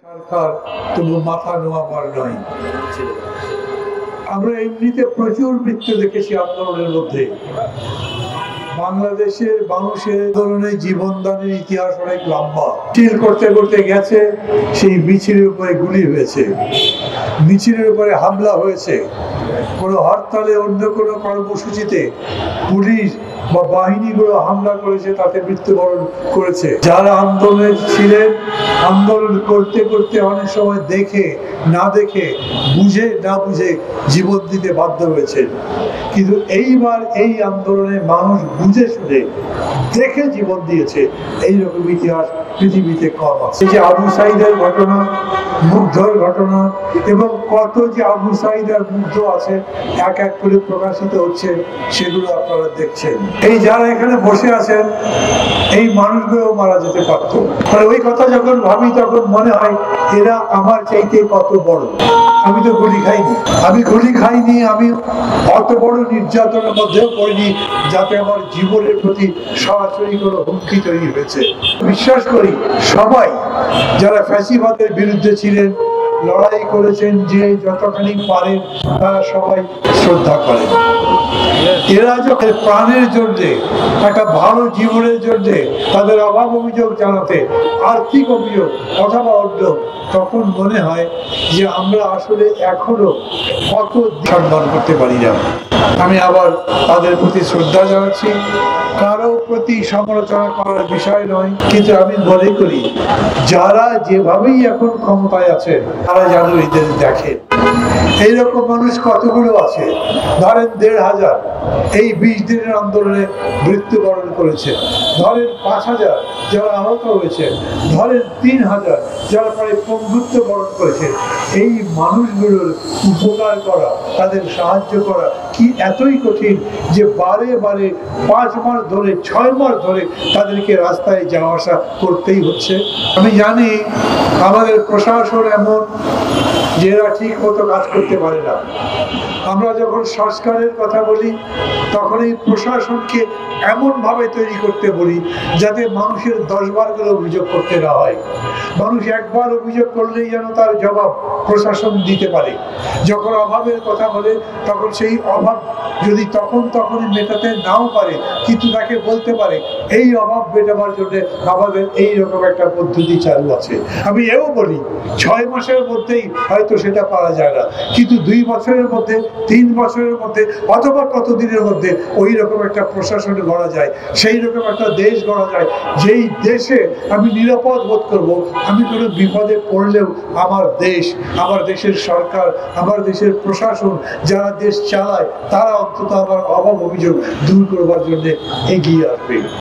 সরকার তবু মাথা নোয়াবার নয়। আমরা এমনিতে প্রচুর মৃত্যু দেখেছি আন্দোলনের মধ্যে। বাংলাদেশের মানুষের ধরনের জীবনদানের ইতিহাস অনেক লম্বা। মিছিল করতে করতে গেছে, সেই মিছিলের উপরে গুলি হয়েছে, মিছিলের উপরে হামলা হয়েছে, কোনো হরতালে অন্য কোনো কর্মসূচিতে পুলিশ বা বাহিনীগুলো হামলা করেছে, তাতে মৃত্যুবরণ করেছে। যারা আন্দোলনে ছিলেন, আন্দোলন করতে করতে অনেক সময় দেখে না দেখে, বুঝে না বুঝে জীবন দিতে বাধ্য হয়েছেন। কিন্তু এইবার এই আন্দোলনে মানুষ বুঝে শুনে দেখে জীবন দিয়েছে, এইরকম ইতিহাস পৃথিবীতে কম আছে। এই যে আবু সাঈদের ঘটনা, মুগ্ধর ঘটনা, এবং কত যে আবু সাঈদ আর মুগ্ধ আছে এক এক করে প্রকাশিত হচ্ছে, সেগুলো আপনারা দেখছেন। এই যারা এখানে বসে আছেন, এই মানুষগুলো মারা যেতে পারত। মানে ওই কথা যখন ভাবি তখন মনে হয় এরা আমার চাইতে কত বড়। আমি তো গুলি খাইনি, আমি অত বড় নির্যাতনের মধ্যেও পড়িনি যাতে আমার জীবনের প্রতি সরাসরি কোনো হুমকি তৈরি হয়েছে। বিশ্বাস করি সবাই যারা ফ্যাসিবাদের বিরুদ্ধে ছিলেন, লড়াই করেছেন, যে যতখানি পারেন তারা সবাই শ্রদ্ধা করেন। এরা যখন প্রাণের জন্যে, একটা ভালো জীবনের জন্যে তাদের অভাব অভিযোগ জানাতে, আর্থিক অভিযোগ অথবা অন্য, তখন মনে হয় যে আমরা আসলে এখনো কত সম্মান করতে পারি না। আমি আবার তাদের প্রতি শ্রদ্ধা জানাচ্ছি। কারো প্রতি সমালোচনা করার বিষয় নয়, কিন্তু আমি মনে করি যারা যেভাবেই এখন ক্ষমতায় আছে তারা যেন এদের দেখেন। এইরকম মানুষ কতগুলো আছে, ধরেন ১৫০০ এই ২০ দিনের আন্দোলনে মৃত্যুবরণ করেছে, ধরেন ৫০০০ যারা আহত হয়েছে, ধরেন ৩০০০ যারা প্রায় পঙ্গুত্ব বরণ করেছে। এই মানুষগুলোর উপকার করা, তাদের সাহায্য করা কি এতই কঠিন যে বারে বারে ৫ মাস ধরে ৬ মাস ধরে তাদেরকে রাস্তায় যাওয়া আসা করতেই হচ্ছে? আমি জানি আমাদের প্রশাসন এমন যে এরা ঠিক মতো কাজ করতে পারে না। আমরা যখন সংস্কারের কথা বলি তখন এই প্রশাসনকে এমনভাবে তৈরি করতে বলি যাতে মানুষের ১০ বার করে অভিযোগ করতে না হয়। মানুষ একবার অভিযোগ করলেই যেন তার জবাব প্রশাসন দিতে পারে। যখন অভাবের কথা বলে তখন সেই অভাব যদি তখনই মেটাতে নাও পারে, কিন্তু তাকে বলতে পারে এই অভাব মেটাবার জন্য আমাদের এইরকম একটা পদ্ধতি চালু আছে। আমি এও বলি ৬ মাসের মধ্যেই হয়তো সেটা পারা যায় না, কিন্তু ২ বছরের মধ্যে, ৩ বছরের মধ্যে, অথবা কতদিনের মধ্যে ওই রকম একটা প্রশাসন গড়া যায়, সেই রকম একটা দেশ গড়া যায়, যেই দেশে আমি নিরাপদ বোধ করব। আমি কোনো বিপদে পড়লেও আমার দেশ, আমার দেশের সরকার, আমার দেশের প্রশাসন, যারা দেশ চালায়, তারা অন্তত আমার অভাব অভিযোগ দূর করবার জন্য এগিয়ে আসবে।